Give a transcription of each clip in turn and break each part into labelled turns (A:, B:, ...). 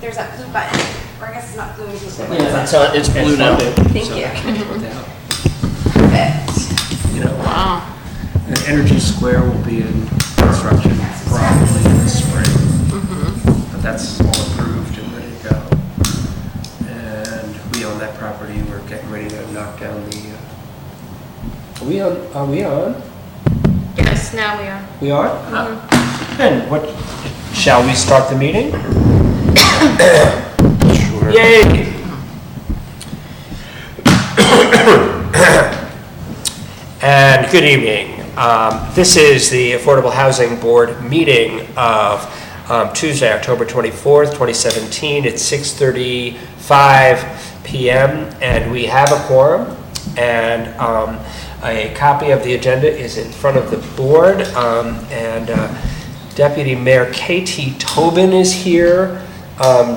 A: there's that blue button, or I guess it's not blue, it's blue.
B: Yeah, it's blue now.
A: Thank you. Perfect.
C: You know,
D: Wow.
C: and Energy Square will be in construction probably in the spring. But that's all approved and ready to go. And we own that property. We're getting ready to knock down the. Are we on? Are we on?
D: Yes, now we are.
C: We are? Then what? Shall we start the meeting?
B: Sure.
C: Yay! And good evening. This is the Affordable Housing Board meeting of Tuesday, October 24th, 2017. It's 6:35 p.m. and we have a quorum, and a copy of the agenda is in front of the board, and Deputy Mayor Katie Tobin is here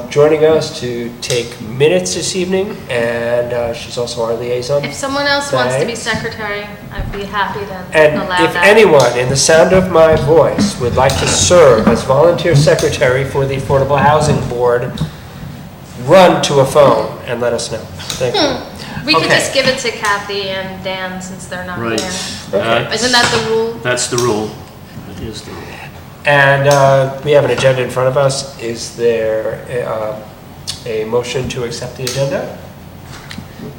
C: joining us to take minutes this evening, and she's also our liaison.
D: If someone else wants to be
C: Thanks.
D: secretary, I'd be happy to
C: And
D: allow
C: if
D: that.
C: anyone in the sound of my voice would like to serve as volunteer secretary for the Affordable Housing Board, run to a phone and let us know. Thank you.
D: We could
C: Okay.
D: just give it to Kathy and Dan since they're not
B: Right.
D: here.
C: Okay.
D: Isn't that the rule?
B: That's the rule. It is the rule.
C: And we have an agenda in front of us. Is there a motion to accept the agenda?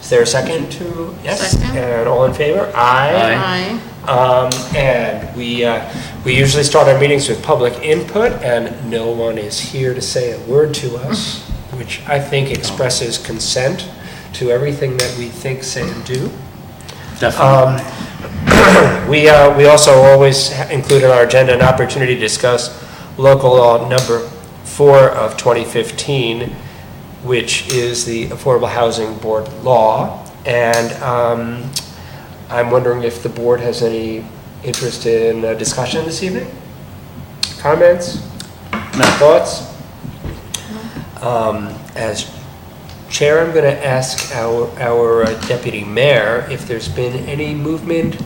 C: Is there a second to? Yes.
D: Second.
C: And all in favor? Aye.
D: Aye.
C: And we usually start our meetings with public input, and no one is here to say a word to us, which I think expresses consent to everything that we think, say, and do.
B: Definitely.
C: We also always include in our agenda an opportunity to discuss local law number 4 of 2015, which is the Affordable Housing Board law. And I'm wondering if the board has any interest in discussion this evening? Comments?
B: No.
C: Thoughts? As chair, I'm going to ask our deputy mayor if there's been any movement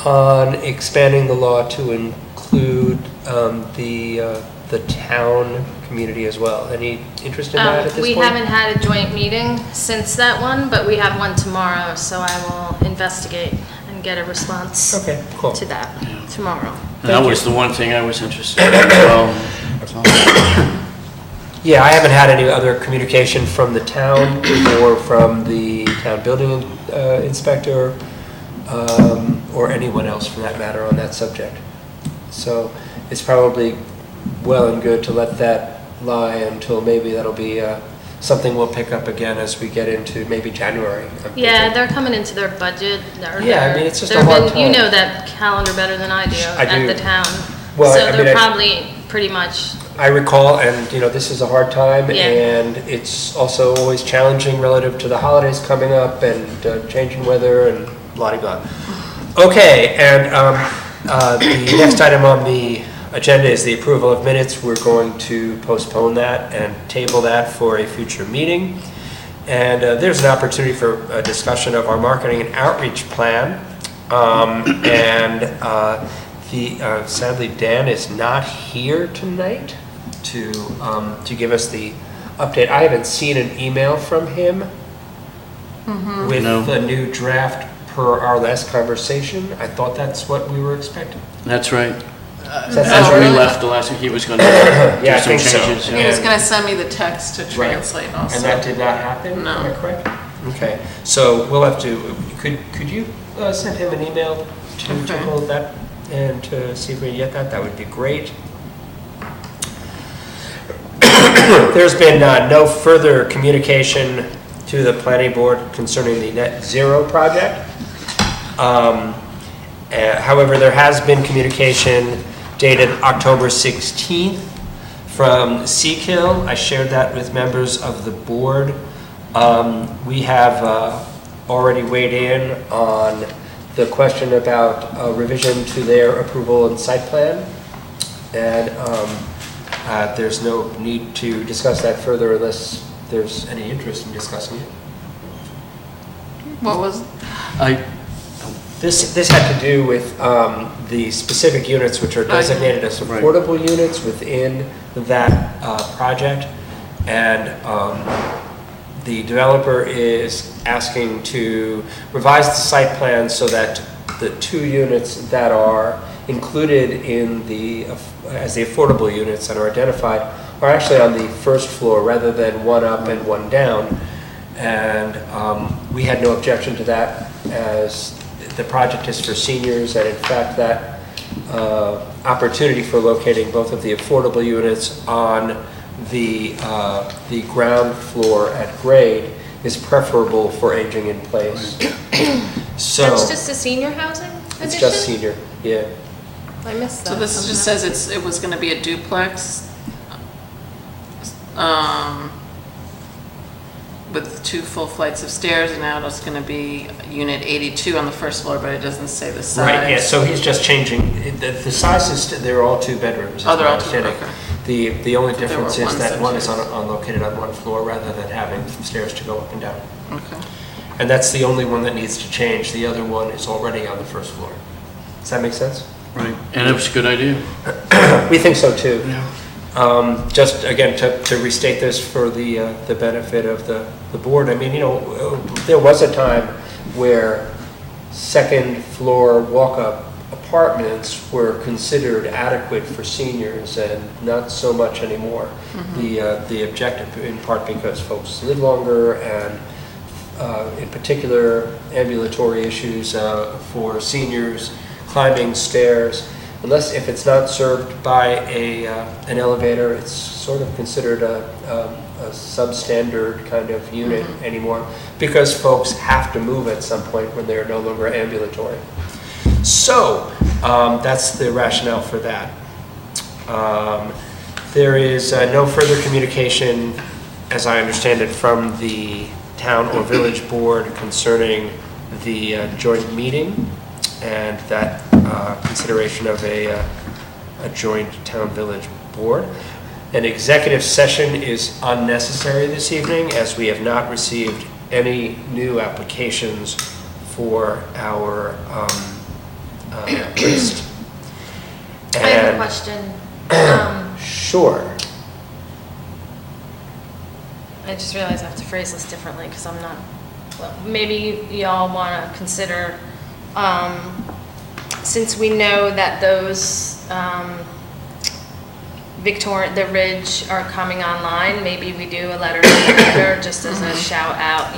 C: on expanding the law to include the town community as well. Any interest in that at this point?
D: We haven't had a joint meeting since that one, but we have one tomorrow, so I will investigate and get a response
C: Okay, cool.
D: to that tomorrow.
B: That was the one thing I was interested in as well.
C: Yeah, I haven't had any other communication from the town or from the town building inspector or anyone else for that matter on that subject. So it's probably well and good to let that lie until maybe that'll be something we'll pick up again as we get into maybe January. I'm
D: Yeah,
C: thinking.
D: they're coming into their budget.
C: Yeah, I mean, it's just a hard
D: You
C: time.
D: know that calendar better than I do
C: I do.
D: at the town.
C: Well,
D: So
C: I mean,
D: they're
C: I-
D: probably pretty much,
C: I recall, and this is a hard time,
D: Yeah.
C: and it's also always challenging relative to the holidays coming up and changing weather and blah blah. Okay, and the next item on the agenda is the approval of minutes. We're going to postpone that and table that for a future meeting. And there's an opportunity for a discussion of our marketing and outreach plan. Sadly, Dan is not here tonight to give us the update. I haven't seen an email from him with
B: No.
C: the new draft per our last conversation. I thought that's what we were expecting.
B: That's right.
C: Does that
B: As
C: sound
B: we
C: right?
B: left the last week, he was going to
C: Yeah, I
B: do some
C: think so.
B: changes.
D: Oh,
C: Yeah.
E: He was gonna send me the text to
C: Right.
E: translate also.
C: And that did not happen?
E: No.
C: Am I correct? Okay, so we'll have to, could you send him an email to
E: Okay.
C: hold that and to see if we can get that? That would be great. There's been no further communication to the planning board concerning the net zero project. However, there has been communication dated October 16th from Seakill. I shared that with members of the board. We have already weighed in on the question about a revision to their approval and site plan. And there's no need to discuss that further unless there's any interest in discussing it.
E: What was,
C: This had to do with the specific units which are designated as
B: Right.
C: affordable units within that project. And the developer is asking to revise the site plan so that the 2 units that are included in as the affordable units that are identified are actually on the first floor rather than one up and one down. And we had no objection to that, as the project is for seniors, and in fact that opportunity for locating both of the affordable units on the ground floor at grade is preferable for aging in place. So
D: That's just a senior housing addition?
C: it's just senior, yeah.
D: I missed that.
E: So this just says it was gonna be a duplex, with 2 full flights of stairs, and now it's gonna be unit 82 on the first floor, but it doesn't say the size.
C: Right, yeah, so he's just changing, the sizes, they're all 2 bedrooms.
E: Oh, they're all
C: is my
E: 2,
C: understanding.
E: okay.
C: The only
E: There
C: difference
E: were
C: is that one is
E: ones
C: located on one floor rather than having stairs to go up and down.
E: Okay.
C: And that's the only one that needs to change. The other one is already on the first floor. Does that make sense?
B: Right, and it was a good idea.
C: We think so too.
B: Yeah.
C: Just again, to restate this for the benefit of the board, I mean, there was a time where second floor walk-up apartments were considered adequate for seniors, and not so much anymore. The objective, in part because folks live longer, and in particular ambulatory issues for seniors, climbing stairs. If it's not served by an elevator, it's sort of considered a substandard kind of unit anymore, because folks have to move at some point when they're no longer ambulatory. So that's the rationale for that. There is no further communication, as I understand it, from the town or village board concerning the joint meeting, and that consideration of a joint town-village board. An executive session is unnecessary this evening, as we have not received any new applications for our list.
D: I have a
C: And-
D: question.
C: Sure.
D: I just realized I have to phrase this differently because I'm not, well, maybe y'all want to consider, since we know that those the Ridge are coming online, maybe we do a letter to the editor just as a shout out,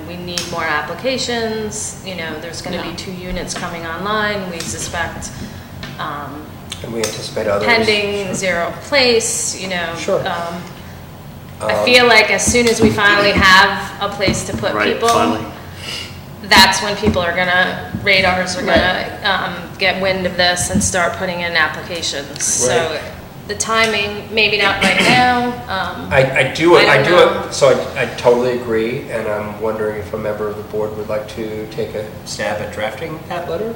D: we need more applications, there's going to be 2 units coming online, we suspect,
C: And we anticipate others.
D: pending Zero Place,
C: Sure.
D: I feel like as soon as we finally have a place to put
B: Right,
D: people,
B: finally.
D: that's when people are radars are gonna get wind of this and start putting in applications. So
C: Right.
D: the timing, maybe not right now.
C: I do
D: I don't know.
C: so I totally agree, and I'm wondering if a member of the board would like to take a stab at drafting that letter?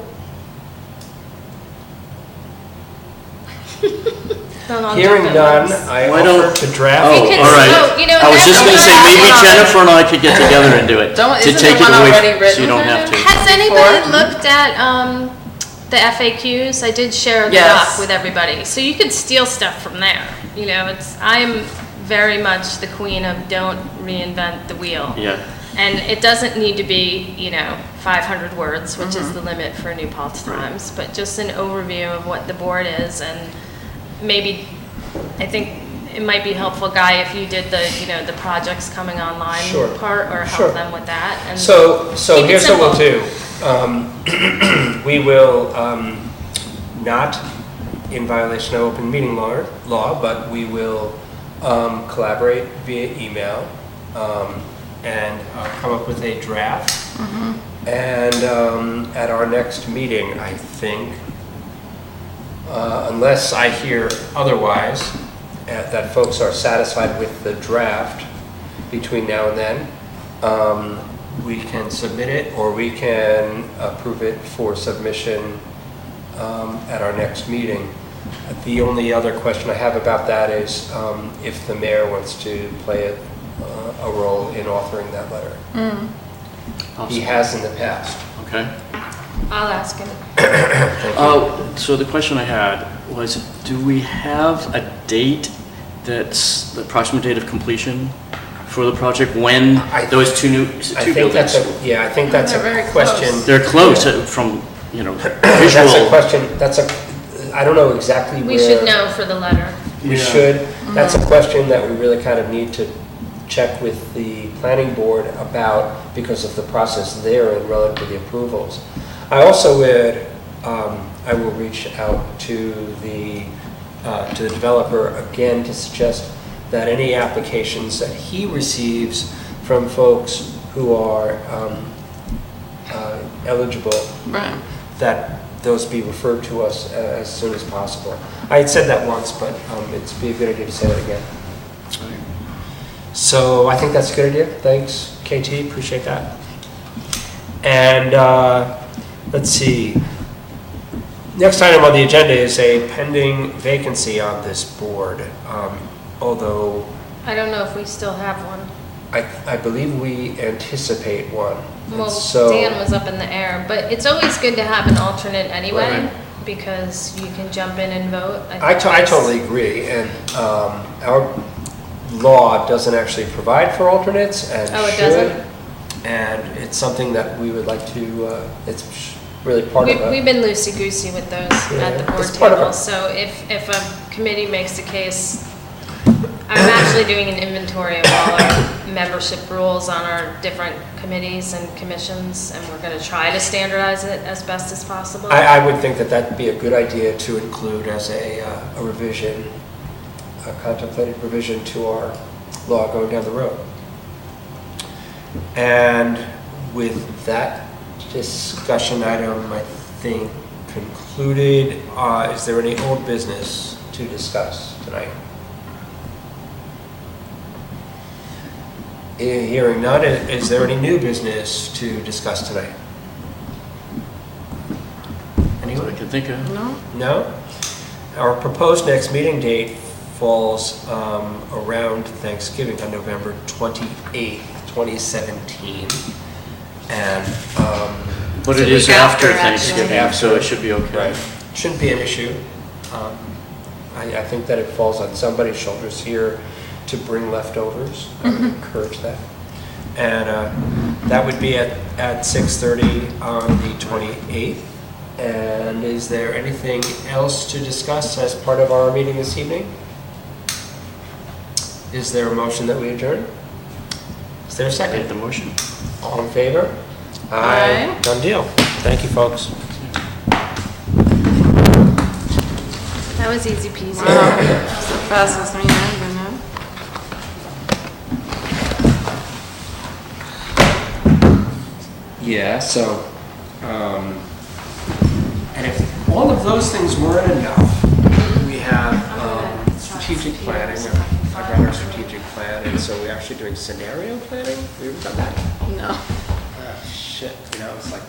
D: Hold on,
C: Hearing
D: jump in
C: none,
D: once.
C: I
B: Why
C: offer
B: don't-
C: to draft.
B: Oh,
D: We could-
B: all right.
D: oh,
B: I was just gonna say, maybe
E: Hold on.
B: Jennifer and I could get together and do it.
E: Don't-
B: To
E: isn't
B: take
E: the
B: it
E: one
B: away,
E: already
B: so
E: written?
B: you don't have to.
D: Has anybody
E: Before?
D: looked at the FAQs? I did share the
E: Yes.
D: doc with everybody, so you could steal stuff from there. I'm very much the queen of don't reinvent the wheel.
B: Yeah,
D: And it doesn't need to be, 500 words, which is the limit for New Paltz Times, but just an overview of what the board is, and maybe, I think it might be helpful, Guy, if you did the projects coming online
C: Sure.
D: part, or
C: Sure.
D: help them with that. And
C: So
D: keep it
C: here's what we'll do.
D: simple.
C: We will, not in violation of open meeting law, but we will collaborate via email and come up with a draft. And at our next meeting, I think, unless I hear otherwise, that folks are satisfied with the draft between now and then, we can submit it, or we can approve it for submission at our next meeting. The only other question I have about that is if the mayor wants to play a role in authoring that letter. He has in the past.
B: okay.
D: I'll ask him.
B: So the question I had was, do we have a date that's the approximate date of completion for the project, when
C: I-
B: those two
C: I think that's
B: buildings?
C: yeah, I think that's
E: They're very
C: a question.
E: close.
B: They're close from, you know,
C: That's a
B: visual.
C: question, I don't know exactly where.
D: We should know for the letter.
C: We
B: Yeah.
C: should. That's a question that we really kind of need to check with the planning board about because of the process there and relative to the approvals. I also would, I will reach out to the developer again to suggest that any applications that he receives from folks who are eligible,
E: Right.
C: that those be referred to us as soon as possible. I had said that once, but it'd be a good idea to say that again. So I think that's a good idea. Thanks, KT, appreciate that. And let's see. Next item on the agenda is a pending vacancy on this board. Although
D: I don't know if we still have one.
C: I believe we anticipate one. And
D: Well,
C: so-
D: Dan was up in the air, but it's always good to have an alternate anyway,
B: Right.
D: because you can jump in and vote.
C: I
D: think that's-
C: totally agree, and our law doesn't actually provide for alternates and
D: Oh, it
C: should.
D: doesn't?
C: And it's something that we would like to, it's really part of
D: We've
C: a,
D: been loosey-goosey with those
C: Yeah,
D: at the board
C: it's part of
D: table,
C: it.
D: so if a committee makes a case, I'm actually doing an inventory of all our membership rules on our different committees and commissions, and we're gonna try to standardize it as best as possible.
C: I would think that that'd be a good idea to include as a revision, a contemplated revision to our law going down the road. And with that discussion item, I think concluded, is there any old business to discuss tonight? Hearing none, is there any new business to discuss tonight?
B: That's what I
C: Anyone?
B: can think of.
E: No?
C: No? Our proposed next meeting date falls around Thanksgiving on November 28th, 2017. And,
B: But
E: It's
B: it
E: a
B: is
E: week
B: after
E: after, actually.
B: Thanksgiving, so it should be okay.
C: right, shouldn't be an issue. I think that it falls on somebody's shoulders here to bring leftovers. I would encourage that. And that would be at 6:30 on the 28th. And is there anything else to discuss as part of our meeting this evening? Is there a motion that we adjourn? Is there a
B: I made
C: second?
B: the motion.
C: All in favor?
E: Aye.
C: Done deal. Thank you, folks.
D: That was easy peasy.
E: Wow, it's the fastest meeting I've been in.
C: Yeah, so, and if all of those things weren't enough, we have strategic planning, I've run our strategic plan, and so we're actually doing scenario planning. Have you ever done that?
E: No.
C: Shit, you know, it's like,